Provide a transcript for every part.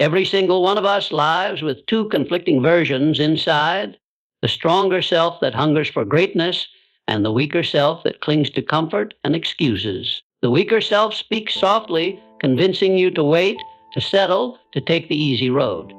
Every single one of us lives with two conflicting versions inside: the stronger self that hungers for greatness and the weaker self that clings to comfort and excuses. The weaker self speaks softly, convincing you to wait, to settle, to take the easy road.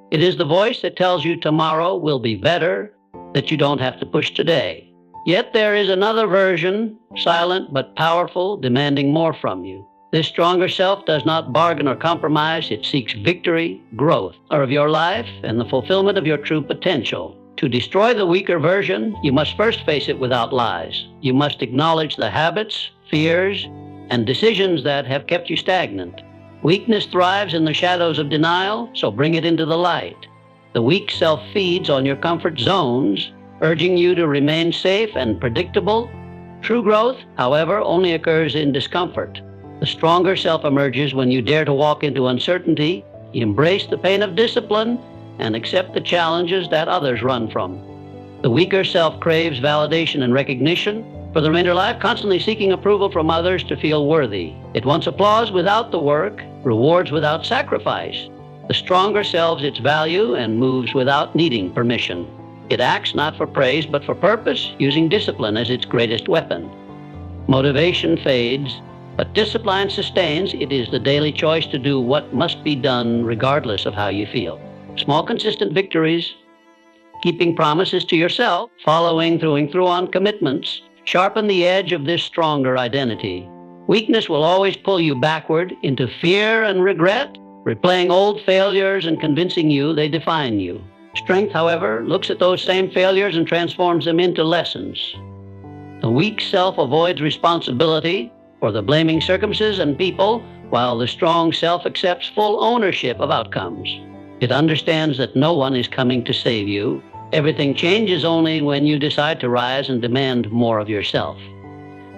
It is the voice that tells you tomorrow will be better, that you don't have to push today. Yet there is another version, silent but powerful, demanding more from you. This stronger self does not bargain or compromise. It seeks victory, growth, of your life and the fulfillment of your true potential. To destroy the weaker version, you must first face it without lies. You must acknowledge the habits, fears, and decisions that have kept you stagnant. Weakness thrives in the shadows of denial, so bring it into the light. The weak self feeds on your comfort zones, urging you to remain safe and predictable. True growth, however, only occurs in discomfort. The stronger self emerges when you dare to walk into uncertainty, embrace the pain of discipline, and accept the challenges that others run from. The weaker self craves validation and recognition, for the remainder of life constantly seeking approval from others to feel worthy. It wants applause without the work, rewards without sacrifice. The stronger selves its value and moves without needing permission. It acts not for praise but for purpose, using discipline as its greatest weapon. Motivation fades, but discipline sustains. It is the daily choice to do what must be done regardless of how you feel. Small consistent victories, keeping promises to yourself, following through on commitments, sharpen the edge of this stronger identity. Weakness will always pull you backward into fear and regret, replaying old failures and convincing you they define you. Strength, however, looks at those same failures and transforms them into lessons. The weak self avoids responsibility for the blaming circumstances and people, while the strong self accepts full ownership of outcomes. It understands that no one is coming to save you. Everything changes only when you decide to rise and demand more of yourself.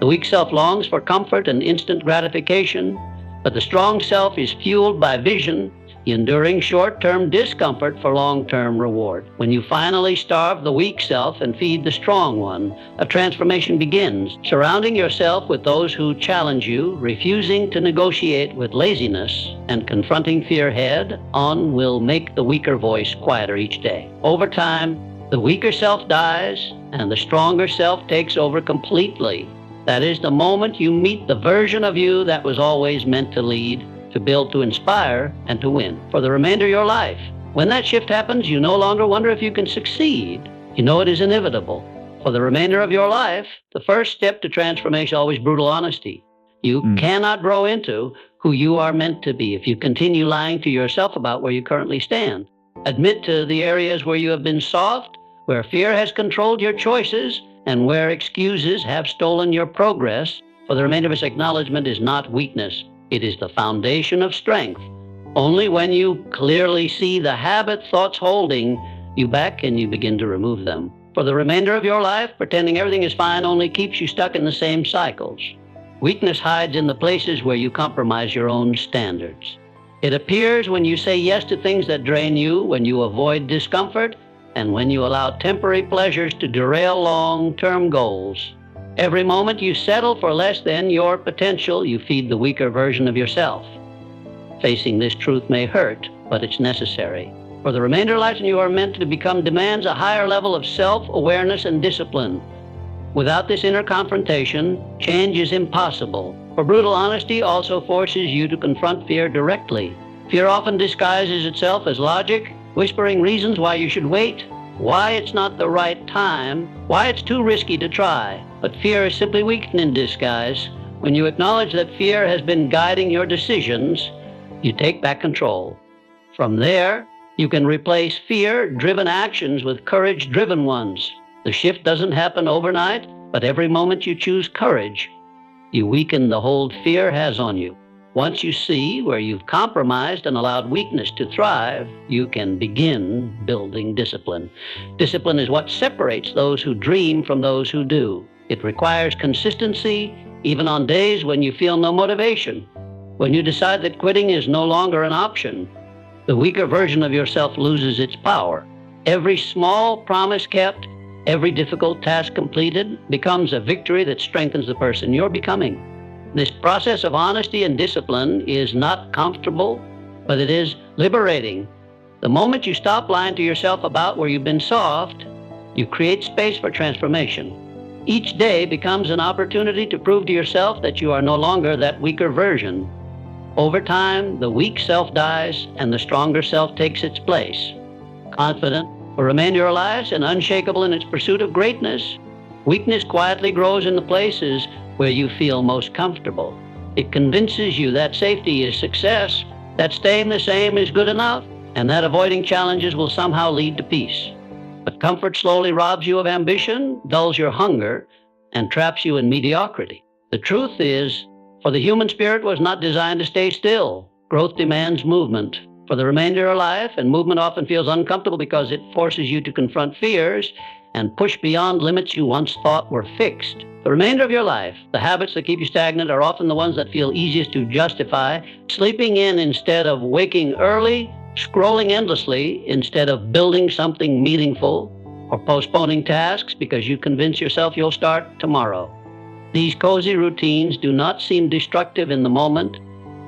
The weak self longs for comfort and instant gratification, but the strong self is fueled by vision, enduring short-term discomfort for long-term reward. When you finally starve the weak self and feed the strong one, a transformation begins, surrounding yourself with those who challenge you, refusing to negotiate with laziness, and confronting fear head-on will make the weaker voice quieter each day. Over time, the weaker self dies, and the stronger self takes over completely. That is the moment you meet the version of you that was always meant to lead, to build, to inspire, and to win for the remainder of your life. When that shift happens, you no longer wonder if you can succeed. You know it is inevitable. For the remainder of your life, the first step to transformation is always brutal honesty. You cannot grow into who you are meant to be if you continue lying to yourself about where you currently stand. Admit to the areas where you have been soft, where fear has controlled your choices, and where excuses have stolen your progress. For the remainder of its acknowledgement is not weakness. It is the foundation of strength. Only when you clearly see the habit thoughts holding you back can you begin to remove them. For the remainder of your life, pretending everything is fine only keeps you stuck in the same cycles. Weakness hides in the places where you compromise your own standards. It appears when you say yes to things that drain you, when you avoid discomfort, and when you allow temporary pleasures to derail long-term goals. Every moment you settle for less than your potential, you feed the weaker version of yourself. Facing this truth may hurt, but it's necessary. For the remainder of life, you are meant to become demands a higher level of self-awareness and discipline. Without this inner confrontation, change is impossible. For brutal honesty also forces you to confront fear directly. Fear often disguises itself as logic, whispering reasons why you should wait, why it's not the right time, why it's too risky to try. But fear is simply weakness in disguise. When you acknowledge that fear has been guiding your decisions, you take back control. From there, you can replace fear-driven actions with courage-driven ones. The shift doesn't happen overnight, but every moment you choose courage, you weaken the hold fear has on you. Once you see where you've compromised and allowed weakness to thrive, you can begin building discipline. Discipline is what separates those who dream from those who do. It requires consistency, even on days when you feel no motivation. When you decide that quitting is no longer an option, the weaker version of yourself loses its power. Every small promise kept, every difficult task completed becomes a victory that strengthens the person you're becoming. This process of honesty and discipline is not comfortable, but it is Liberating. The moment you stop lying to yourself about where you've been soft, you create space for transformation. Each day becomes an opportunity to prove to yourself that you are no longer that weaker version. Over time, the weak self dies and the stronger self takes its place. Confident will remain your lives and unshakable in its pursuit of greatness. Weakness quietly grows in the places where you feel most comfortable. It convinces you that safety is success, that staying the same is good enough, and that avoiding challenges will somehow lead to peace. But comfort slowly robs you of ambition, dulls your hunger, and traps you in mediocrity. The truth is, for the human spirit was not designed to stay still. Growth demands movement. For the remainder of life, and movement often feels uncomfortable because it forces you to confront fears and push beyond limits you once thought were fixed. The remainder of your life, the habits that keep you stagnant are often the ones that feel easiest to justify. Sleeping in instead of waking early, scrolling endlessly instead of building something meaningful, or postponing tasks because you convince yourself you'll start tomorrow. These cozy routines do not seem destructive in the moment,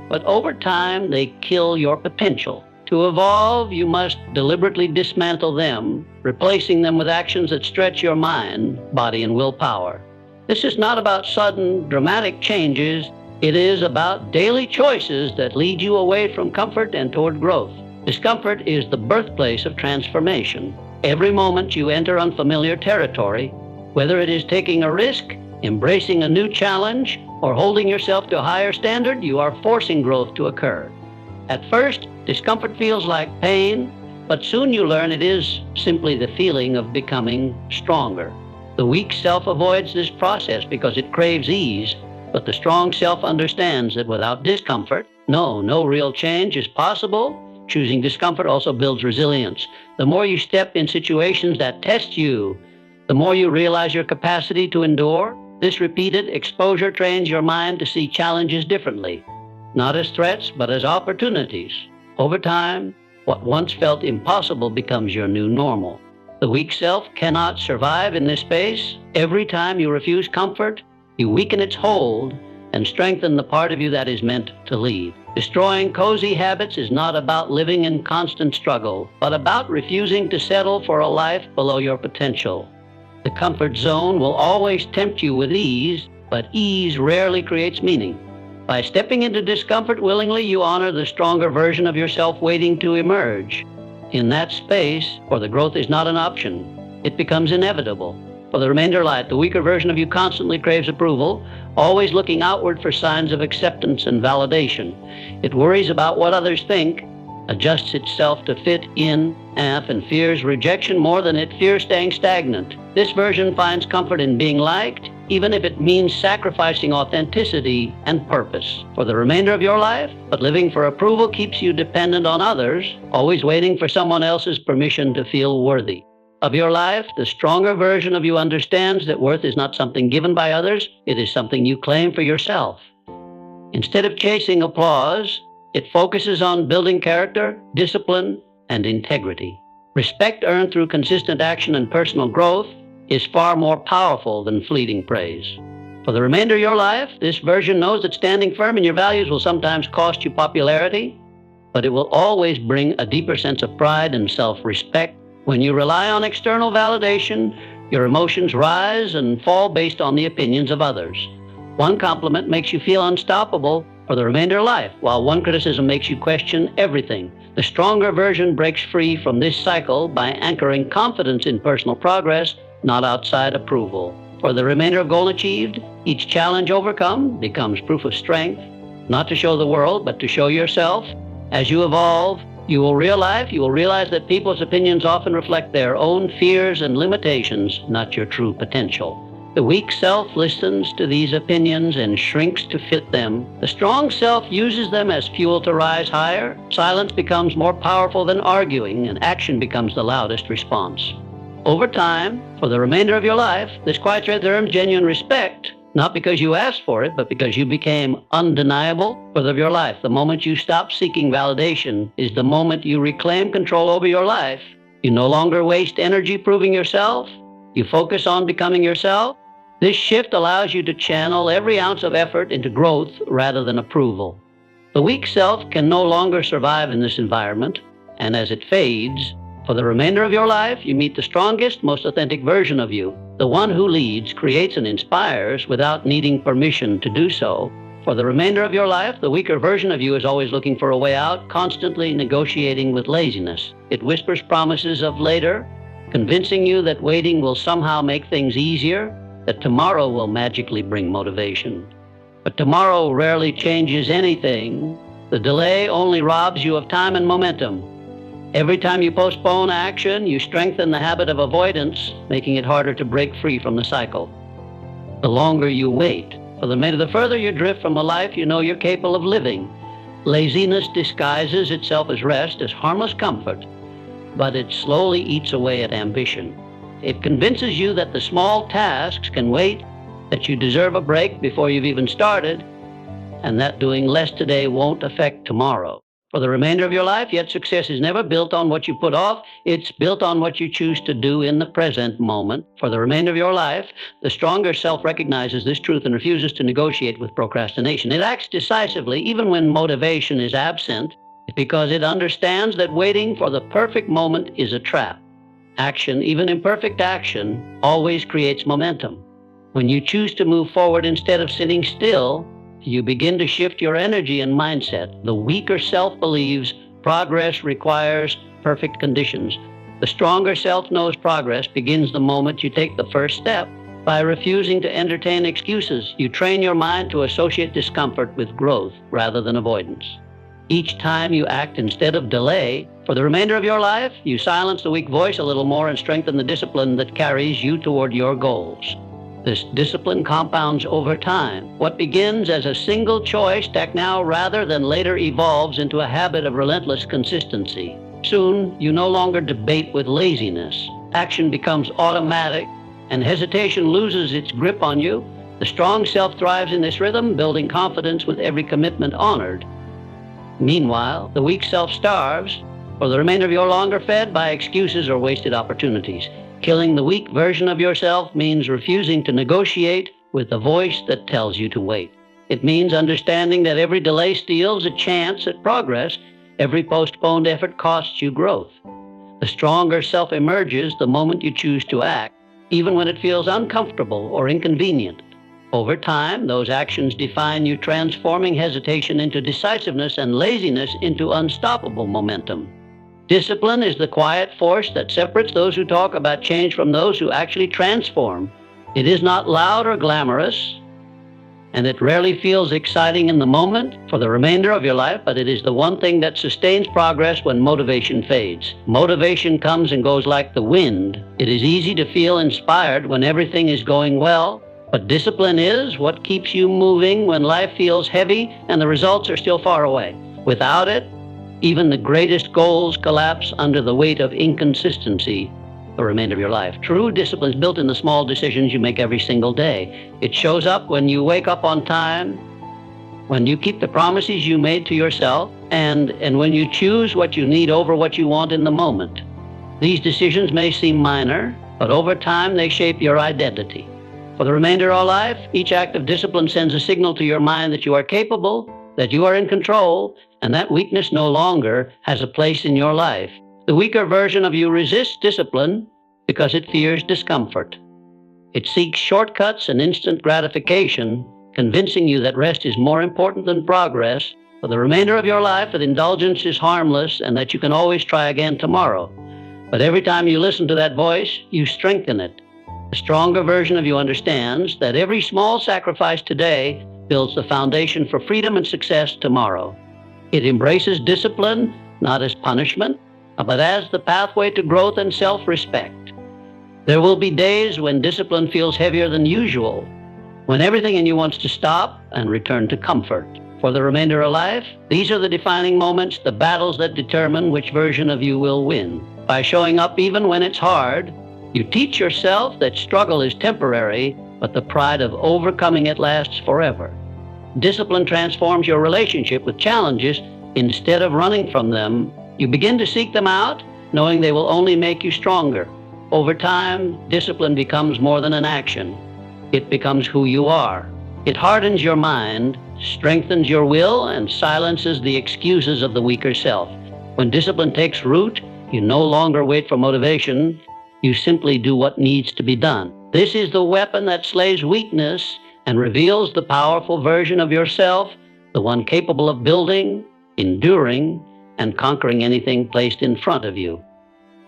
but over time they kill your potential. To evolve, you must deliberately dismantle them, replacing them with actions that stretch your mind, body, and willpower. This is not about sudden, dramatic changes. It is about daily choices that lead you away from comfort and toward growth. Discomfort is the birthplace of transformation. Every moment you enter unfamiliar territory, whether it is taking a risk, embracing a new challenge, or holding yourself to a higher standard, you are forcing growth to occur. At first, discomfort feels like pain, but soon you learn it is simply the feeling of becoming stronger. The weak self avoids this process because it craves ease, but the strong self understands that without discomfort, no real change is possible. Choosing discomfort also builds resilience. The more you step in situations that test you, the more you realize your capacity to endure. This repeated exposure trains your mind to see challenges differently, not as threats, but as opportunities. Over time, what once felt impossible becomes your new normal. The weak self cannot survive in this space. Every time you refuse comfort, you weaken its hold and strengthen the part of you that is meant to lead. Destroying cozy habits is not about living in constant struggle, but about refusing to settle for a life below your potential. The comfort zone will always tempt you with ease, but ease rarely creates meaning. By stepping into discomfort willingly, you honor the stronger version of yourself waiting to emerge. In that space, where the growth is not an option, it becomes inevitable. For the remainder of life, the weaker version of you constantly craves approval, always looking outward for signs of acceptance and validation. It worries about what others think, adjusts itself to fit in, and fears rejection more than it fears staying stagnant. This version finds comfort in being liked, even if it means sacrificing authenticity and purpose. For the remainder of your life, but living for approval keeps you dependent on others, always waiting for someone else's permission to feel worthy. Of your life, the stronger version of you understands that worth is not something given by others, it is something you claim for yourself. Instead of chasing applause, it focuses on building character, discipline, and integrity. Respect earned through consistent action and personal growth is far more powerful than fleeting praise. For the remainder of your life, this version knows that standing firm in your values will sometimes cost you popularity, but it will always bring a deeper sense of pride and self-respect. When you rely on external validation, your emotions rise and fall based on the opinions of others. One compliment makes you feel unstoppable for the remainder of life, while one criticism makes you question everything. The stronger version breaks free from this cycle by anchoring confidence in personal progress, not outside approval. For the remainder of goal achieved, each challenge overcome becomes proof of strength, not to show the world, but to show yourself. As you evolve, you will realize that people's opinions often reflect their own fears and limitations, not your true potential. The weak self listens to these opinions and shrinks to fit them. The strong self uses them as fuel to rise higher. Silence becomes more powerful than arguing, and action becomes the loudest response. Over time, for the remainder of your life, this quiet strength earns genuine respect, not because you asked for it, but because you became undeniable for your life. The moment you stop seeking validation is the moment you reclaim control over your life. You no longer waste energy proving yourself. You focus on becoming yourself. This shift allows you to channel every ounce of effort into growth rather than approval. The weak self can no longer survive in this environment, and as it fades, for the remainder of your life, you meet the strongest, most authentic version of you, the one who leads, creates, and inspires without needing permission to do so. For the remainder of your life, the weaker version of you is always looking for a way out, constantly negotiating with laziness. It whispers promises of later, convincing you that waiting will somehow make things easier, that tomorrow will magically bring motivation. But tomorrow rarely changes anything. The delay only robs you of time and momentum. Every time you postpone action, you strengthen the habit of avoidance, making it harder to break free from the cycle. The longer you wait, the further you drift from a life you know you're capable of living. Laziness disguises itself as rest, as harmless comfort, but it slowly eats away at ambition. It convinces you that the small tasks can wait, that you deserve a break before you've even started, and that doing less today won't affect tomorrow. For the remainder of your life, yet success is never built on what you put off. It's built on what you choose to do in the present moment. For the remainder of your life, the stronger self recognizes this truth and refuses to negotiate with procrastination. It acts decisively even when motivation is absent, because it understands that waiting for the perfect moment is a trap. Action, even imperfect action, always creates momentum. When you choose to move forward instead of sitting still, you begin to shift your energy and mindset. The weaker self believes progress requires perfect conditions. The stronger self knows progress begins the moment you take the first step. By refusing to entertain excuses, you train your mind to associate discomfort with growth rather than avoidance. Each time you act instead of delay, for the remainder of your life, you silence the weak voice a little more and strengthen the discipline that carries you toward your goals. This discipline compounds over time. What begins as a single choice to act now rather than later evolves into a habit of relentless consistency. Soon, you no longer debate with laziness. Action becomes automatic, and hesitation loses its grip on you. The strong self thrives in this rhythm, building confidence with every commitment honored. Meanwhile, the weak self starves, for the remainder of your longer fed by excuses or wasted opportunities. Killing the weak version of yourself means refusing to negotiate with the voice that tells you to wait. It means understanding that every delay steals a chance at progress. Every postponed effort costs you growth. The stronger self emerges the moment you choose to act, even when it feels uncomfortable or inconvenient. Over time, those actions define you, transforming hesitation into decisiveness and laziness into unstoppable momentum. Discipline is the quiet force that separates those who talk about change from those who actually transform. It is not loud or glamorous, and it rarely feels exciting in the moment for the remainder of your life, but it is the one thing that sustains progress when motivation fades. Motivation comes and goes like the wind. It is easy to feel inspired when everything is going well, but discipline is what keeps you moving when life feels heavy and the results are still far away. Without it, even the greatest goals collapse under the weight of inconsistency the remainder of your life. True discipline is built in the small decisions you make every single day. It shows up when you wake up on time, when you keep the promises you made to yourself, and when you choose what you need over what you want in the moment. These decisions may seem minor, but over time they shape your identity. For the remainder of your life, each act of discipline sends a signal to your mind that you are capable, that you are in control, and that weakness no longer has a place in your life. The weaker version of you resists discipline because it fears discomfort. It seeks shortcuts and instant gratification, convincing you that rest is more important than progress. For the remainder of your life, that indulgence is harmless and that you can always try again tomorrow. But every time you listen to that voice, you strengthen it. The stronger version of you understands that every small sacrifice today builds the foundation for freedom and success tomorrow. It embraces discipline, not as punishment, but as the pathway to growth and self-respect. There will be days when discipline feels heavier than usual, when everything in you wants to stop and return to comfort. For the remainder of life, these are the defining moments, the battles that determine which version of you will win. By showing up even when it's hard, you teach yourself that struggle is temporary, but the pride of overcoming it lasts forever. Discipline transforms your relationship with challenges. Instead of running from them, you begin to seek them out, knowing they will only make you stronger. Over time, discipline becomes more than an action. It becomes who you are. It hardens your mind, strengthens your will, and silences the excuses of the weaker self. When discipline takes root, you no longer wait for motivation. You simply do what needs to be done. This is the weapon that slays weakness and reveals the powerful version of yourself, the one capable of building, enduring, and conquering anything placed in front of you.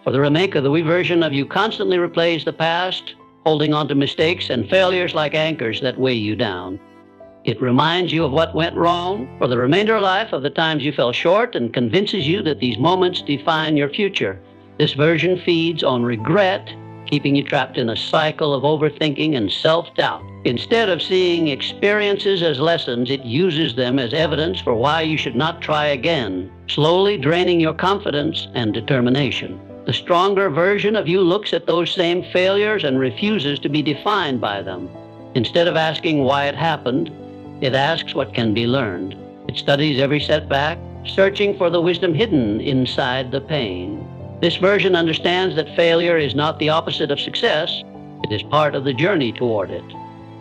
For the remake of the version of you constantly replays the past, holding on to mistakes and failures like anchors that weigh you down. It reminds you of what went wrong for the remainder of life, of the times you fell short, and convinces you that these moments define your future. This version feeds on regret, keeping you trapped in a cycle of overthinking and self-doubt. Instead of seeing experiences as lessons, it uses them as evidence for why you should not try again, slowly draining your confidence and determination. The stronger version of you looks at those same failures and refuses to be defined by them. Instead of asking why it happened, it asks what can be learned. It studies every setback, searching for the wisdom hidden inside the pain. This version understands that failure is not the opposite of success. It is part of the journey toward it.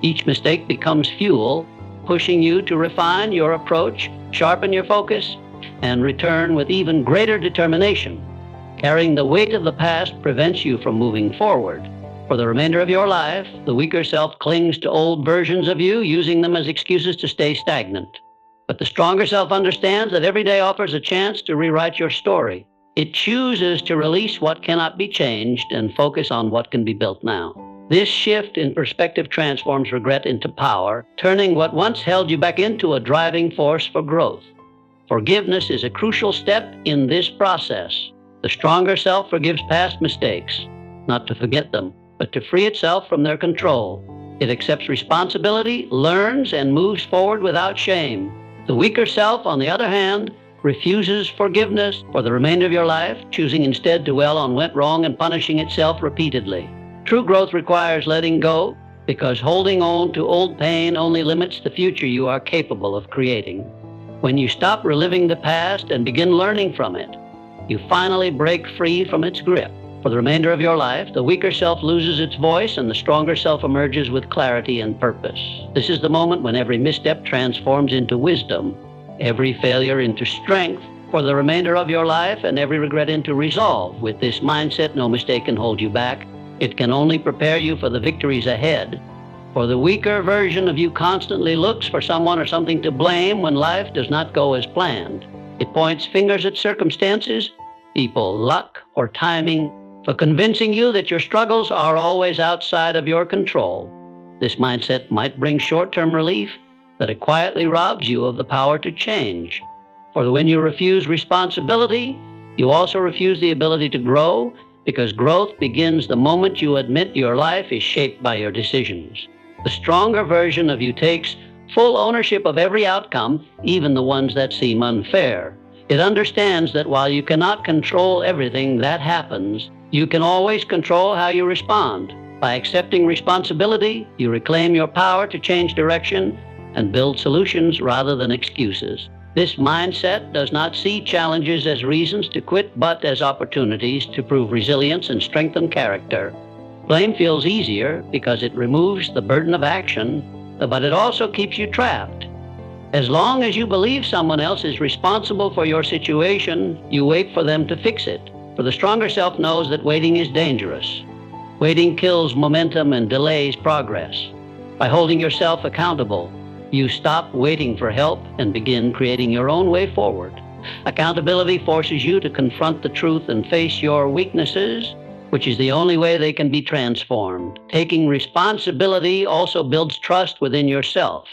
Each mistake becomes fuel, pushing you to refine your approach, sharpen your focus, and return with even greater determination. Carrying the weight of the past prevents you from moving forward. For the remainder of your life, the weaker self clings to old versions of you, using them as excuses to stay stagnant. But the stronger self understands that every day offers a chance to rewrite your story. It chooses to release what cannot be changed and focus on what can be built now. This shift in perspective transforms regret into power, turning what once held you back into a driving force for growth. Forgiveness is a crucial step in this process. The stronger self forgives past mistakes, not to forget them, but to free itself from their control. It accepts responsibility, learns, and moves forward without shame. The weaker self, on the other hand, refuses forgiveness for the remainder of your life, choosing instead to dwell on what went wrong and punishing itself repeatedly. True growth requires letting go, because holding on to old pain only limits the future you are capable of creating. When you stop reliving the past and begin learning from it, you finally break free from its grip. For the remainder of your life, the weaker self loses its voice and the stronger self emerges with clarity and purpose. This is the moment when every misstep transforms into wisdom, every failure into strength for the remainder of your life, and every regret into resolve. With this mindset, no mistake can hold you back. It can only prepare you for the victories ahead. For the weaker version of you constantly looks for someone or something to blame when life does not go as planned. It points fingers at circumstances, people, luck, or timing, for convincing you that your struggles are always outside of your control. This mindset might bring short-term relief, but it quietly robs you of the power to change. For when you refuse responsibility, you also refuse the ability to grow, because growth begins the moment you admit your life is shaped by your decisions. The stronger version of you takes full ownership of every outcome, even the ones that seem unfair. It understands that while you cannot control everything that happens, you can always control how you respond. By accepting responsibility, you reclaim your power to change direction and build solutions rather than excuses. This mindset does not see challenges as reasons to quit, but as opportunities to prove resilience and strengthen character. Blame feels easier because it removes the burden of action, but it also keeps you trapped. As long as you believe someone else is responsible for your situation, you wait for them to fix it. For the stronger self knows that waiting is dangerous. Waiting kills momentum and delays progress. By holding yourself accountable, you stop waiting for help and begin creating your own way forward. Accountability forces you to confront the truth and face your weaknesses, which is the only way they can be transformed. Taking responsibility also builds trust within yourself.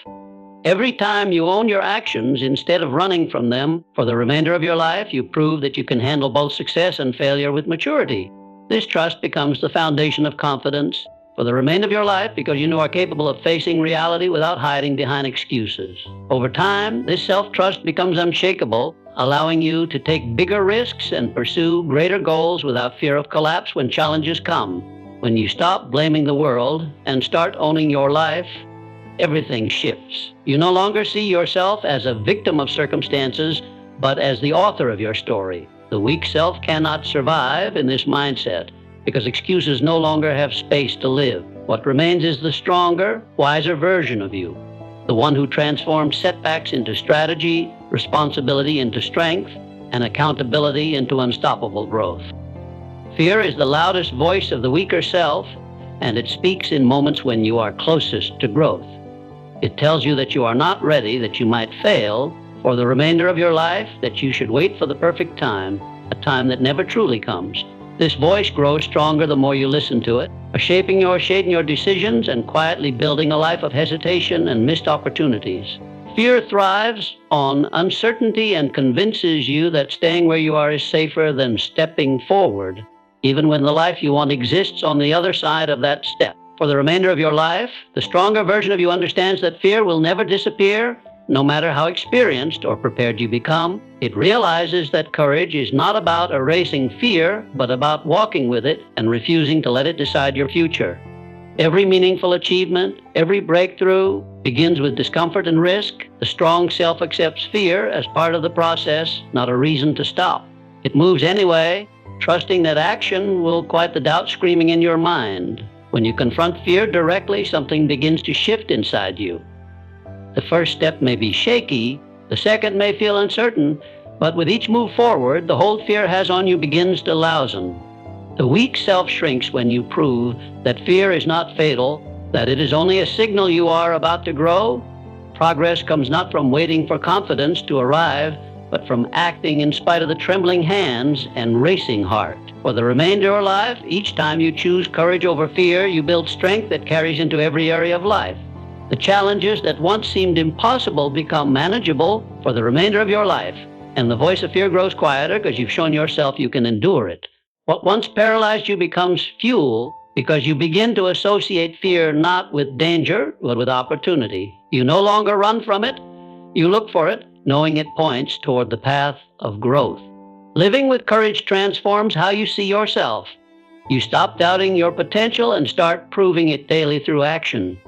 Every time you own your actions instead of running from them, for the remainder of your life, you prove that you can handle both success and failure with maturity. This trust becomes the foundation of confidence for the remainder of your life, because you are capable of facing reality without hiding behind excuses. Over time, this self-trust becomes unshakable, allowing you to take bigger risks and pursue greater goals without fear of collapse when challenges come. When you stop blaming the world and start owning your life, everything shifts. You no longer see yourself as a victim of circumstances, but as the author of your story. The weak self cannot survive in this mindset, because excuses no longer have space to live. What remains is the stronger, wiser version of you. the one who transforms setbacks into strategy, responsibility into strength, and accountability into unstoppable growth. Fear is the loudest voice of the weaker self, and it speaks in moments when you are closest to growth. It tells you that you are not ready, that you might fail for the remainder of your life, that you should wait for the perfect time, a time that never truly comes. This voice grows stronger the more you listen to it, shaping your decisions and quietly building a life of hesitation and missed opportunities. Fear thrives on uncertainty and convinces you that staying where you are is safer than stepping forward, even when the life you want exists on the other side of that step. For the remainder of your life, the stronger version of you understands that fear will never disappear, no matter how experienced or prepared you become. It realizes that courage is not about erasing fear, but about walking with it and refusing to let it decide your future. Every meaningful achievement, every breakthrough begins with discomfort and risk. The strong self accepts fear as part of the process, not a reason to stop. It moves anyway, trusting that action will quiet the doubt screaming in your mind. When you confront fear directly, something begins to shift inside you. The first step may be shaky, the second may feel uncertain, but with each move forward, the hold fear has on you begins to loosen. The weak self shrinks when you prove that fear is not fatal, that it is only a signal you are about to grow. Progress comes not from waiting for confidence to arrive, but from acting in spite of the trembling hands and racing heart. For the remainder of life, each time you choose courage over fear, you build strength that carries into every area of life. The challenges that once seemed impossible become manageable for the remainder of your life, and the voice of fear grows quieter because you've shown yourself you can endure it. What once paralyzed you becomes fuel because you begin to associate fear not with danger, but with opportunity. You no longer run from it, you look for it, knowing it points toward the path of growth. Living with courage transforms how you see yourself. You stop doubting your potential and start proving it daily through action.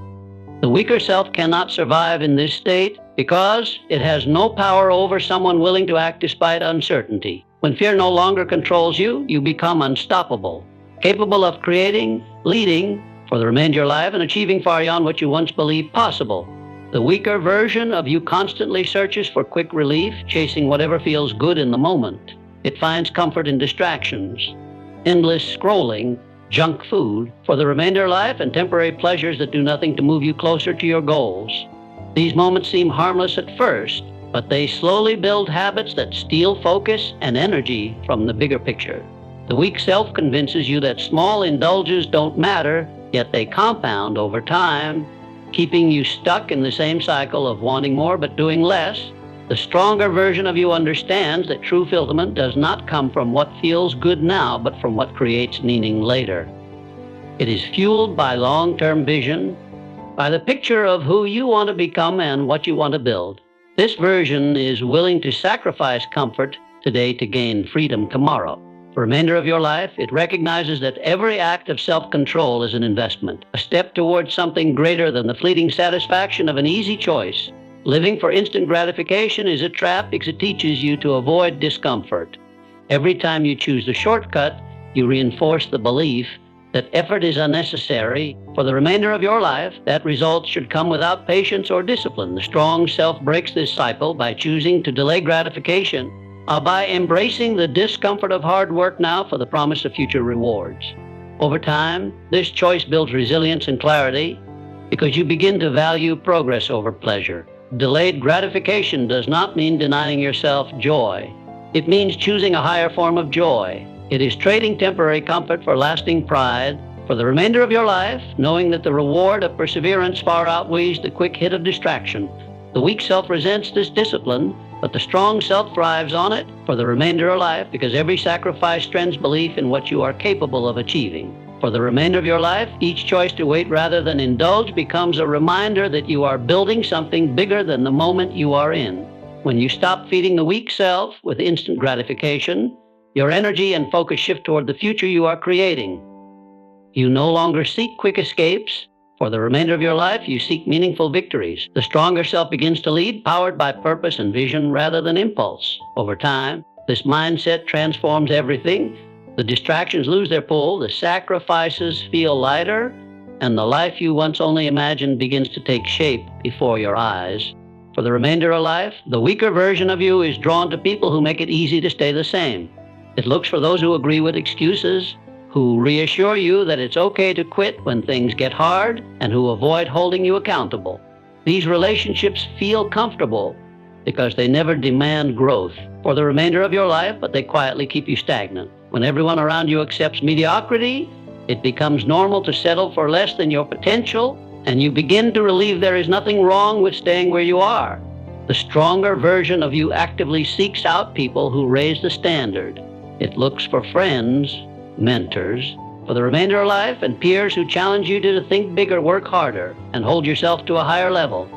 The weaker self cannot survive in this state because it has no power over someone willing to act despite uncertainty. When fear no longer controls you, you become unstoppable, capable of creating, leading for the remainder of your life and achieving far beyond what you once believed possible. The weaker version of you constantly searches for quick relief, chasing whatever feels good in the moment. It finds comfort in distractions, endless scrolling, junk food for the remainder of life, and temporary pleasures that do nothing to move you closer to your goals. These moments seem harmless at first, but they slowly build habits that steal focus and energy from the bigger picture. The weak self convinces you that small indulgences don't matter, yet they compound over time, keeping you stuck in the same cycle of wanting more but doing less. The stronger version of you understands that true fulfillment does not come from what feels good now, but from what creates meaning later. It is fueled by long-term vision, by the picture of who you want to become and what you want to build. This version is willing to sacrifice comfort today to gain freedom tomorrow. For the remainder of your life, it recognizes that every act of self-control is an investment, a step towards something greater than the fleeting satisfaction of an easy choice. Living for instant gratification is a trap because it teaches you to avoid discomfort. Every time you choose the shortcut, you reinforce the belief that effort is unnecessary. For the remainder of your life, that result should come without patience or discipline. The strong self breaks this cycle by choosing to delay gratification, by embracing the discomfort of hard work now for the promise of future rewards. Over time, this choice builds resilience and clarity because you begin to value progress over pleasure. Delayed gratification does not mean denying yourself joy. It means choosing a higher form of joy. It is trading temporary comfort for lasting pride. For the remainder of your life, knowing that the reward of perseverance far outweighs the quick hit of distraction. The weak self resents this discipline, but the strong self thrives on it for the remainder of life because every sacrifice strengthens belief in what you are capable of achieving. For the remainder of your life, each choice to wait rather than indulge becomes a reminder that you are building something bigger than the moment you are in. When you stop feeding the weak self with instant gratification, your energy and focus shift toward the future you are creating. You no longer seek quick escapes. For the remainder of your life, you seek meaningful victories. The stronger self begins to lead, powered by purpose and vision rather than impulse. Over time, this mindset transforms everything. The distractions lose their pull, the sacrifices feel lighter, and the life you once only imagined begins to take shape before your eyes. For the remainder of life, the weaker version of you is drawn to people who make it easy to stay the same. It looks for those who agree with excuses, who reassure you that it's okay to quit when things get hard, and who avoid holding you accountable. These relationships feel comfortable because they never demand growth for the remainder of your life, but they quietly keep you stagnant. When everyone around you accepts mediocrity, it becomes normal to settle for less than your potential, and you begin to believe there is nothing wrong with staying where you are. The stronger version of you actively seeks out people who raise the standard. It looks for friends, mentors, for the remainder of life, and peers who challenge you to think bigger, work harder, and hold yourself to a higher level.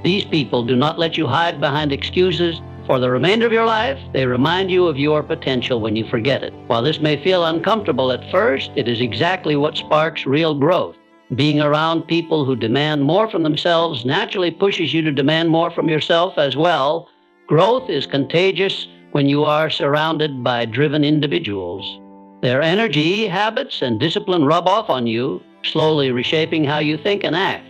These people do not let you hide behind excuses. For the remainder of your life, they remind you of your potential when you forget it. While this may feel uncomfortable at first, it is exactly what sparks real growth. Being around people who demand more from themselves naturally pushes you to demand more from yourself as well. Growth is contagious when you are surrounded by driven individuals. Their energy, habits, and discipline rub off on you, slowly reshaping how you think and act.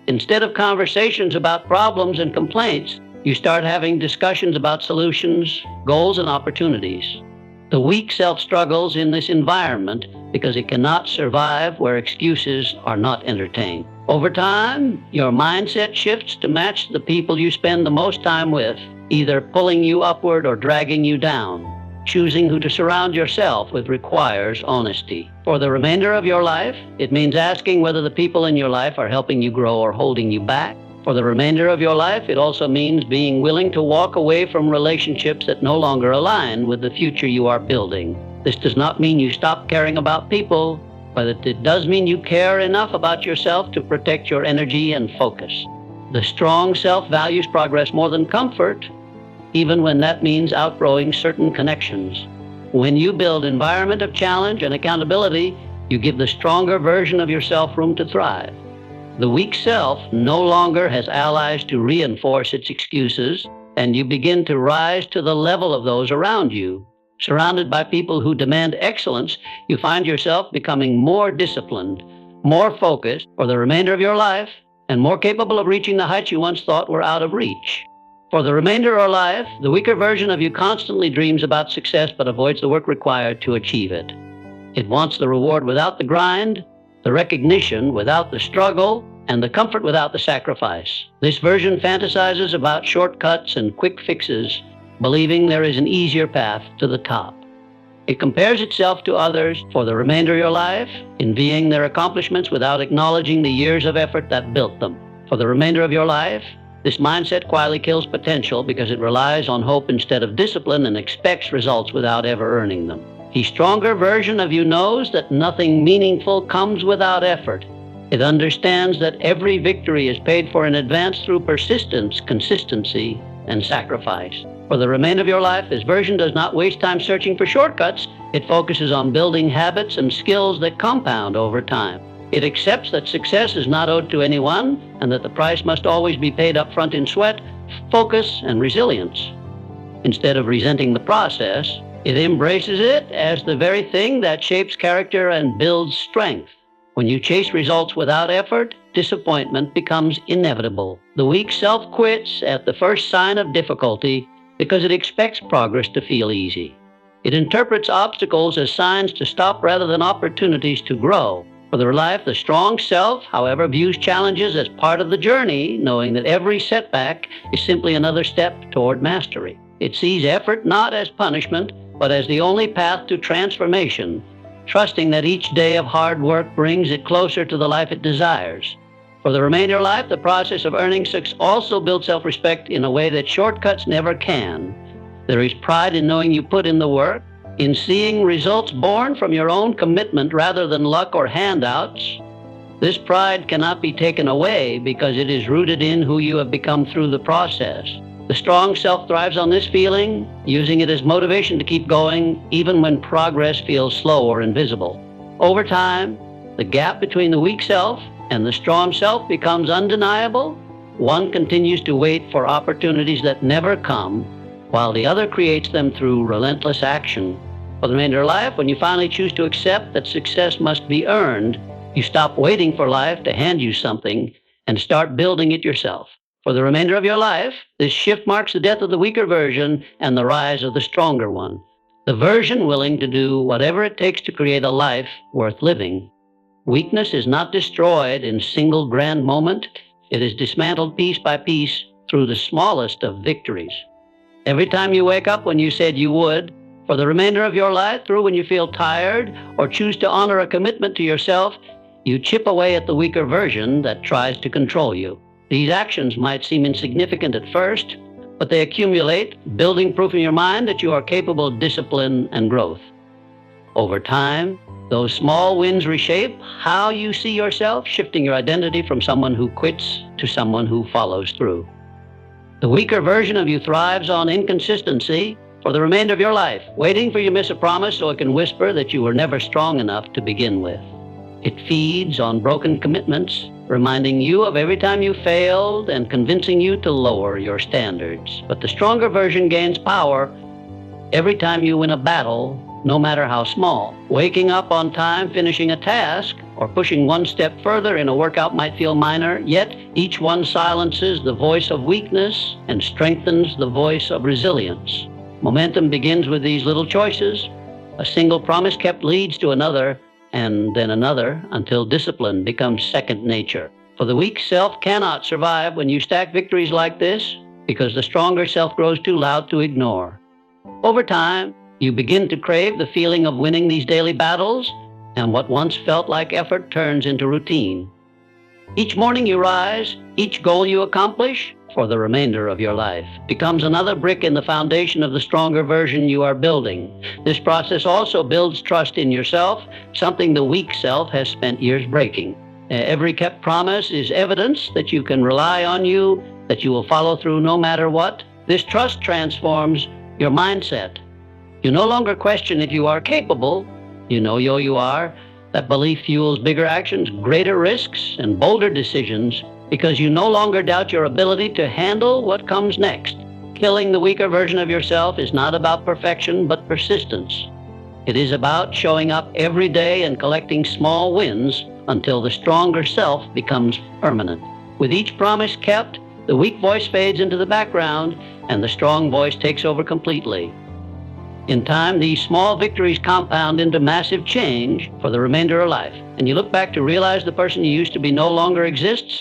Instead of conversations about problems and complaints, you start having discussions about solutions, goals, and opportunities. The weak self struggles in this environment because it cannot survive where excuses are not entertained. Over time, your mindset shifts to match the people you spend the most time with, either pulling you upward or dragging you down. Choosing who to surround yourself with requires honesty. For the remainder of your life, it means asking whether the people in your life are helping you grow or holding you back. For the remainder of your life, it also means being willing to walk away from relationships that no longer align with the future you are building. This does not mean you stop caring about people, but it does mean you care enough about yourself to protect your energy and focus. The strong self values progress more than comfort, even when that means outgrowing certain connections. When you build an environment of challenge and accountability, you give the stronger version of yourself room to thrive. The weak self no longer has allies to reinforce its excuses, and you begin to rise to the level of those around you. Surrounded by people who demand excellence, you find yourself becoming more disciplined, more focused for the remainder of your life, and more capable of reaching the heights you once thought were out of reach. For the remainder of life, the weaker version of you constantly dreams about success but avoids the work required to achieve it. It wants the reward without the grind, the recognition without the struggle, and the comfort without the sacrifice. This version fantasizes about shortcuts and quick fixes, believing there is an easier path to the top. It compares itself to others for the remainder of your life, envying their accomplishments without acknowledging the years of effort that built them. For the remainder of your life, this mindset quietly kills potential because it relies on hope instead of discipline and expects results without ever earning them. The stronger version of you knows that nothing meaningful comes without effort. It understands that every victory is paid for in advance through persistence, consistency, and sacrifice. For the remainder of your life, this version does not waste time searching for shortcuts. It focuses on building habits and skills that compound over time. It accepts that success is not owed to anyone and that the price must always be paid up front in sweat, focus, and resilience. Instead of resenting the process, it embraces it as the very thing that shapes character and builds strength. When you chase results without effort, disappointment becomes inevitable. The weak self quits at the first sign of difficulty because it expects progress to feel easy. It interprets obstacles as signs to stop rather than opportunities to grow. For their life, the strong self, however, views challenges as part of the journey, knowing that every setback is simply another step toward mastery. It sees effort not as punishment, but as the only path to transformation, trusting that each day of hard work brings it closer to the life it desires. For the remainder of life, the process of earning success also builds self-respect in a way that shortcuts never can. There is pride in knowing you put in the work, in seeing results born from your own commitment rather than luck or handouts. This pride cannot be taken away because it is rooted in who you have become through the process. The strong self thrives on this feeling, using it as motivation to keep going even when progress feels slow or invisible. Over time, the gap between the weak self and the strong self becomes undeniable. One continues to wait for opportunities that never come, while the other creates them through relentless action. For the remainder of life, when you finally choose to accept that success must be earned, You stop waiting for life to hand you something and start building it yourself. For the remainder of your life, this shift marks the death of the weaker version and the rise of the stronger one. The version willing to do whatever it takes to create a life worth living. Weakness is not destroyed in a single grand moment. It is dismantled piece by piece through the smallest of victories. Every time you wake up when you said you would, for the remainder of your life, through when you feel tired or choose to honor a commitment to yourself, you chip away at the weaker version that tries to control you. These actions might seem insignificant at first, but they accumulate, building proof in your mind that you are capable of discipline and growth. Over time, those small wins reshape how you see yourself, shifting your identity from someone who quits to someone who follows through. The weaker version of you thrives on inconsistency for the remainder of your life, waiting for you to miss a promise so it can whisper that you were never strong enough to begin with. It feeds on broken commitments, reminding you of every time you failed and convincing you to lower your standards. But the stronger version gains power every time you win a battle, no matter how small. Waking up on time, finishing a task, or pushing one step further in a workout might feel minor, yet each one silences the voice of weakness and strengthens the voice of resilience. Momentum begins with these little choices. A single promise kept leads to another, and then another, until discipline becomes second nature. For the weak self cannot survive when you stack victories like this, because the stronger self grows too loud to ignore. Over time, you begin to crave the feeling of winning these daily battles, and what once felt like effort turns into routine. Each morning you rise, each goal you accomplish, for the remainder of your life, becomes another brick in the foundation of the stronger version you are building. This process also builds trust in yourself, something the weak self has spent years breaking. Every kept promise is evidence that you can rely on you, that you will follow through no matter what. This trust transforms your mindset. You no longer question if you are capable. You know you are. That belief fuels bigger actions, greater risks, and bolder decisions, because you no longer doubt your ability to handle what comes next. Killing the weaker version of yourself is not about perfection, but persistence. It is about showing up every day and collecting small wins until the stronger self becomes permanent. With each promise kept, the weak voice fades into the background, and the strong voice takes over completely. In time, these small victories compound into massive change for the remainder of life, and you look back to realize the person you used to be no longer exists.